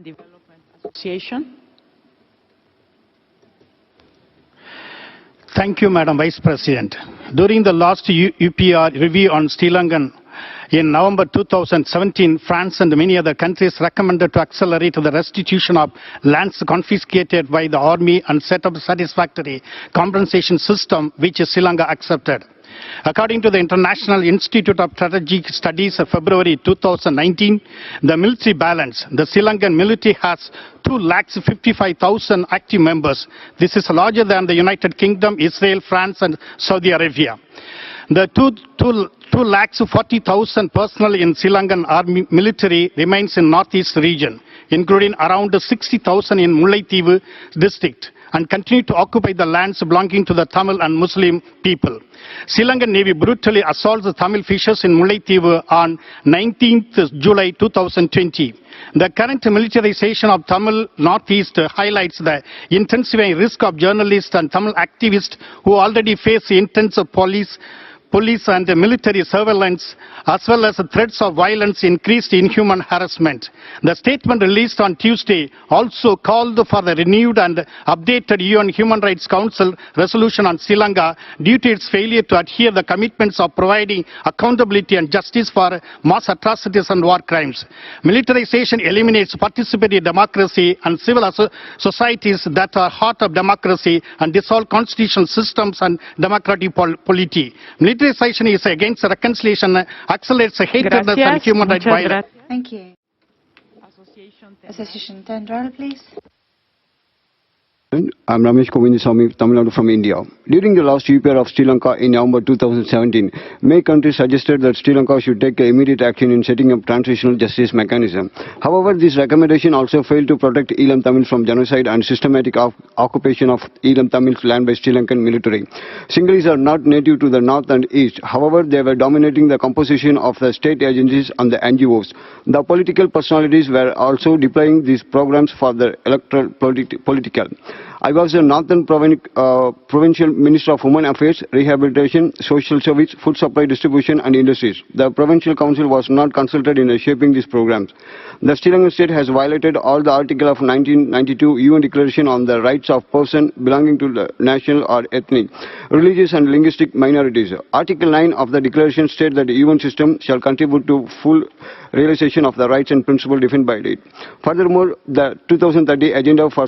Development Association. Thank you, Madam Vice President. During the last UPR review on Sri Lankan in November 2017, France and many other countries recommended to accelerate the restitution of lands confiscated by the army and set up a satisfactory compensation system, which Sri Lanka accepted. According to the International Institute of Strategic Studies of February 2019, the military balance, the Sri Lankan military has 2,55,000 active members. This is larger than the United Kingdom, Israel, France and Saudi Arabia. The 2,40,000 personnel in Sri Lankan army military remains in northeast region, including around 60,000 in Mullaitivu district, and continue to occupy the lands belonging to the Tamil and Muslim people. Sri Lankan Navy brutally assaults the Tamil fishers in Mullaitivu on 19th July 2020. The current militarization of Tamil Northeast highlights the intensifying risk of journalists and Tamil activists who already face intense police and military surveillance, as well as threats of violence, increased inhuman harassment. The statement released on Tuesday also called for the renewed and updated UN Human Rights Council resolution on Sri Lanka due to its failure to adhere to the commitments of providing accountability and justice for mass atrocities and war crimes. Militarization eliminates participatory democracy and civil societies that are heart of democracy and dissolve constitutional systems and democratic polity. Militarization is against reconciliation, accelerates hatredness and human rights violence. Thank you. Association Tendral, please. I'm Ramesh Kovindasamy, Tamil Nadu from India. During the last UPR of Sri Lanka in November 2017, many countries suggested that Sri Lanka should take immediate action in setting up transitional justice mechanism. However, this recommendation also failed to protect Elam Tamils from genocide and systematic occupation of Elam Tamils land by Sri Lankan military. Sinhalese are not native to the north and east. However, they were dominating the composition of the state agencies and the NGOs. The political personalities were also deploying these programs for the electoral political. I was the Northern Provincial Minister of Human Affairs, Rehabilitation, Social Service, Food Supply Distribution and Industries. The Provincial Council was not consulted in shaping these programs. The Sri Lankan state has violated all the article of 1992 UN Declaration on the Rights of Person belonging to the national or ethnic, religious and linguistic minorities. Article 9 of the declaration states that the UN system shall contribute to full realization of the rights and principles defined by it. Furthermore, the 2030 Agenda for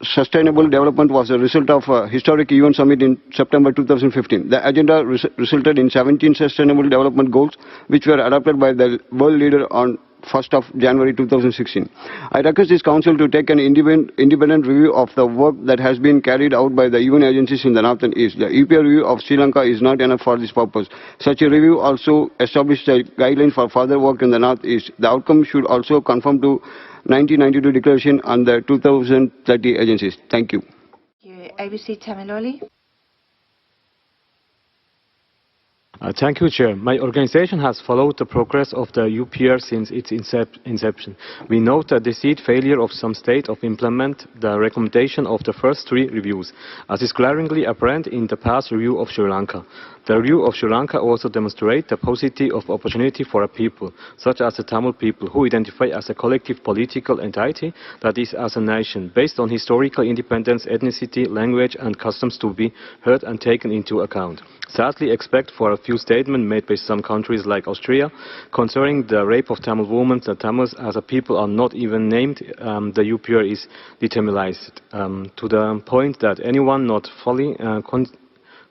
Sustainable Development was a result of a historic UN summit in September 2015. The agenda resulted in 17 Sustainable Development Goals, which were adopted by the world leader on 1st of January 2016. I request this Council to take an independent review of the work that has been carried out by the UN agencies in the North and East. The UPR review of Sri Lanka is not enough for this purpose. Such a review also established a guideline for further work in the North East. The outcome should also conform to 1992 Declaration and the 2030 agencies. Thank you. ABC Tamiloli. Thank you, Chair. My organization has followed the progress of the UPR since its inception. We note the deceit failure of some states of implement the recommendation of the first three reviews, as is glaringly apparent in the past review of Sri Lanka. The review of Sri Lanka also demonstrates the paucity of opportunity for a people, such as the Tamil people, who identify as a collective political entity that is as a nation, based on historical independence, ethnicity, language and customs to be heard and taken into account. Sadly, except for a few statements made by some countries like Austria concerning the rape of Tamil women, the Tamils as a people are not even named, the UPR is detamilized, to the point that anyone not fully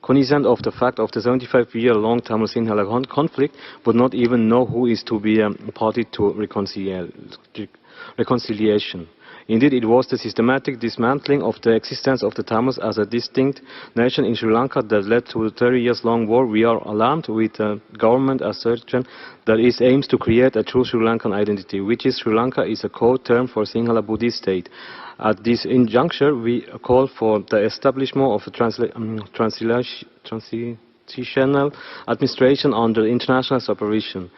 cognizant of the fact of the 75-year-long Tamil-Sinhala conflict would not even know who is to be a party to reconciliation. Indeed, it was the systematic dismantling of the existence of the Tamils as a distinct nation in Sri Lanka that led to a 30-year-long war. We are alarmed with the government assertion that it aims to create a true Sri Lankan identity, which is Sri Lanka is a code term for Sinhala Buddhist state. At this juncture, we call for the establishment of a transitional administration under international supervision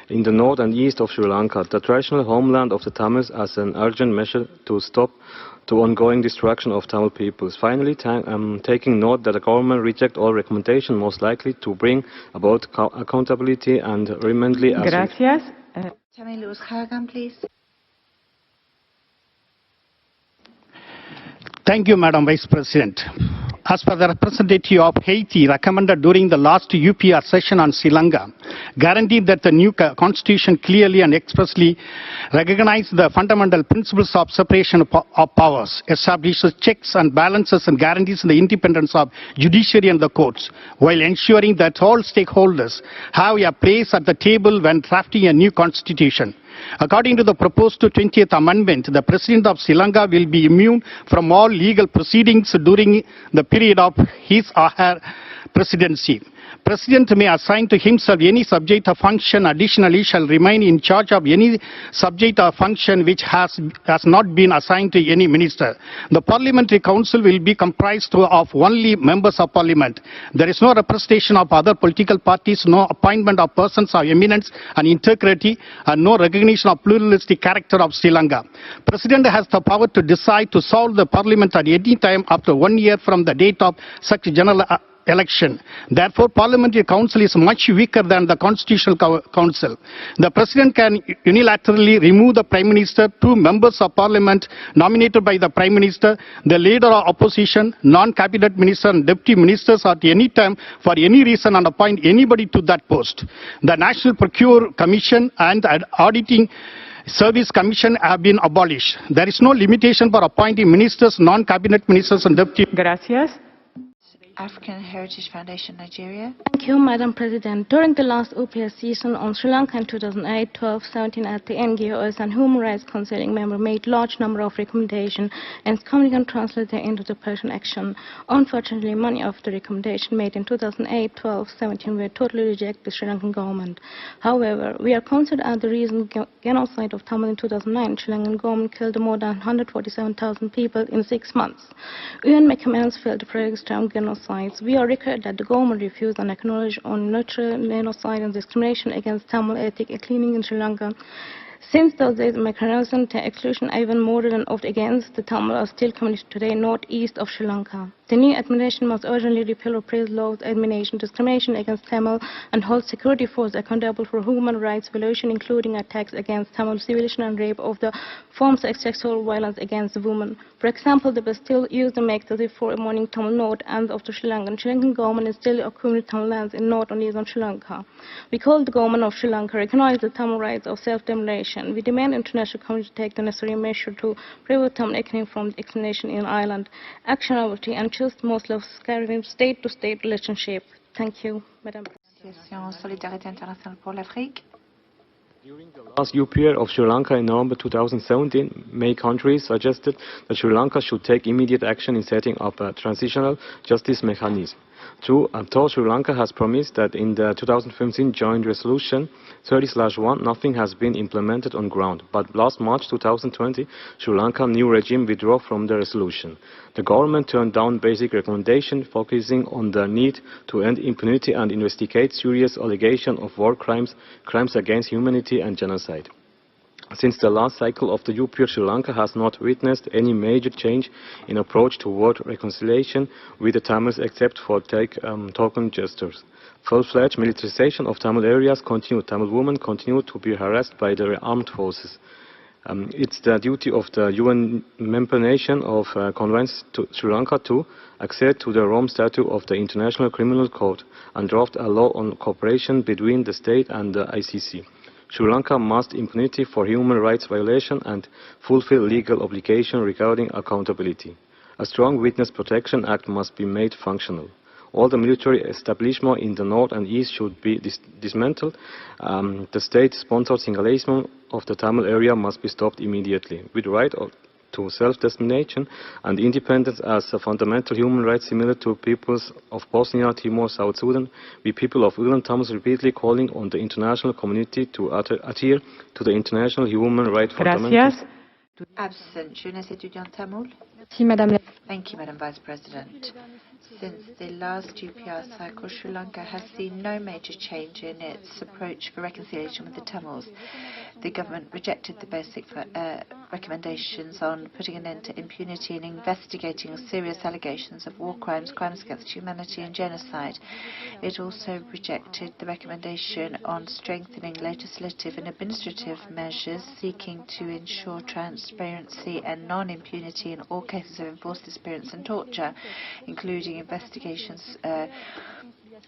in the north and east of Sri Lanka, the traditional homeland of the Tamils, as an urgent measure to stop the ongoing destruction of Tamil peoples. Finally, taking note that the government reject all recommendations most likely to bring about accountability and remotely. Gracias. Tamil Hagan, please. Thank you, Madam Vice President. As per the representative of Haiti recommended during the last UPR session on Sri Lanka, guaranteed that the new constitution clearly and expressly recognizes the fundamental principles of separation of powers, establishes checks and balances and guarantees the independence of judiciary and the courts, while ensuring that all stakeholders have a place at the table when drafting a new constitution. According to the proposed 20th Amendment, the President of Sri Lanka will be immune from all legal proceedings during the period of his or her presidency. President may assign to himself any subject or function. Additionally, shall remain in charge of any subject or function which has not been assigned to any minister. The Parliamentary Council will be comprised of only members of Parliament. There is no representation of other political parties, no appointment of persons of eminence and integrity, and no recognition of pluralistic character of Sri Lanka. President has the power to decide to dissolve the Parliament at any time after 1 year from the date of such general election. Therefore, Parliamentary Council is much weaker than the Constitutional Council. The President can unilaterally remove the Prime Minister, 2 members of Parliament nominated by the Prime Minister, the leader of opposition, non-cabinet minister and deputy ministers at any time for any reason and appoint anybody to that post. The National Procure Commission and Auditing Service Commission have been abolished. There is no limitation for appointing ministers, non-cabinet ministers and deputy. Gracias. African Heritage Foundation, Nigeria. Thank you, Madam President. During the last OPS season on Sri Lanka in 2008, 12, 17 at the NGOs and Human Rights Counseling member made large number of recommendations and commonly translated into the Persian action. Unfortunately, many of the recommendations made in 2008, 12, 17 were totally rejected by the Sri Lankan government. However, we are concerned at the recent genocide of Tamil in 2009. Sri Lankan government killed more than 147,000 people in 6 months. UN mechanisms failed to protect extreme genocide. We are regret that the government refused and acknowledged on neutral genocide and discrimination against Tamil ethnic cleansing in Sri Lanka. Since those days, mechanisms to exclusion even more than opt against the Tamil are still committed today northeast of Sri Lanka. The new administration must urgently repeal repressive laws, elimination, discrimination against Tamil, and hold security forces accountable for human rights violation, including attacks against Tamil civilians and rape of the forms of sexual violence against women. For example, they were still used to make the for morning Tamil north and of the Sri Lankan government is still occupying Tamil lands in north and east of Sri Lanka. We call the government of Sri Lanka recognize the Tamil rights of self-determination. We demand international community to take the necessary measure to prevent Tamil ethnic from extermination in Ireland, actionability and just most of state-to-state relationship. Thank you, Madam President. Solidarité internationale pour l'Afrique. During the last UPR of Sri Lanka in November 2017, many countries suggested that Sri Lanka should take immediate action in setting up a transitional justice mechanism. True, though Sri Lanka has promised that in the 2015 joint resolution 30/1 nothing has been implemented on ground. But last March 2020, Sri Lanka new regime withdrew from the resolution. The government turned down basic recommendations focusing on the need to end impunity and investigate serious allegations of war crimes, crimes against humanity and genocide. Since the last cycle of the UPR, Sri Lanka has not witnessed any major change in approach toward reconciliation with the Tamils except for token gestures. Full-fledged militarization of Tamil areas continued. Tamil women continue to be harassed by the armed forces. It's the duty of the UN member nation of convince to Sri Lanka to accede to the Rome Statute of the International Criminal Court and draft a law on cooperation between the state and the ICC. Sri Lanka must impunity for human rights violation and fulfill legal obligation regarding accountability. A strong Witness Protection Act must be made functional. All the military establishments in the north and east should be dismantled. The state-sponsored singleism of the Tamil area must be stopped immediately. With right to self-determination and independence as a fundamental human right similar to peoples of Bosnia, Timor, South Sudan, we people of Ulan Tamils repeatedly calling on the international community to adhere to the international human rights fundamentals. Absent. Jeunesse étudiante tamoul. Merci, Madame la Thank you, Madam Vice President. Since the last UPR cycle, Sri Lanka has seen no major change in its approach for reconciliation with the Tamils. The government rejected the basic recommendations on putting an end to impunity and investigating serious allegations of war crimes, crimes against humanity and genocide. It also rejected the recommendation on strengthening legislative and administrative measures seeking to ensure transparency and non-impunity in all cases of enforced disappearance and torture, including investigations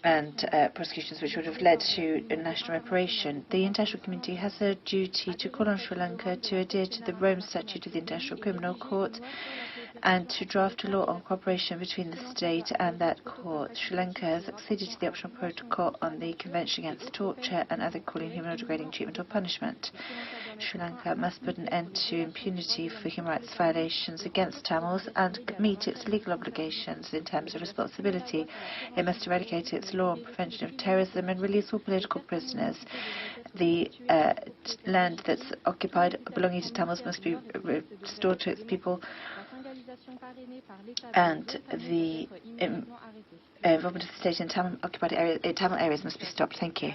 and prosecutions which would have led to a national reparation. The international community has a duty to call on Sri Lanka to adhere to the Rome Statute of the International Criminal Court and to draft a law on cooperation between the state and that court. Sri Lanka has acceded to the optional protocol on the Convention Against Torture and other cruel, inhuman or degrading treatment or punishment. Sri Lanka must put an end to impunity for human rights violations against Tamils and meet its legal obligations in terms of responsibility. It must eradicate its law on prevention of terrorism and release all political prisoners. The land that's occupied belonging to Tamils must be restored to its people, and the involvement of the state in Tamil occupied Tamil areas must be stopped. Thank you.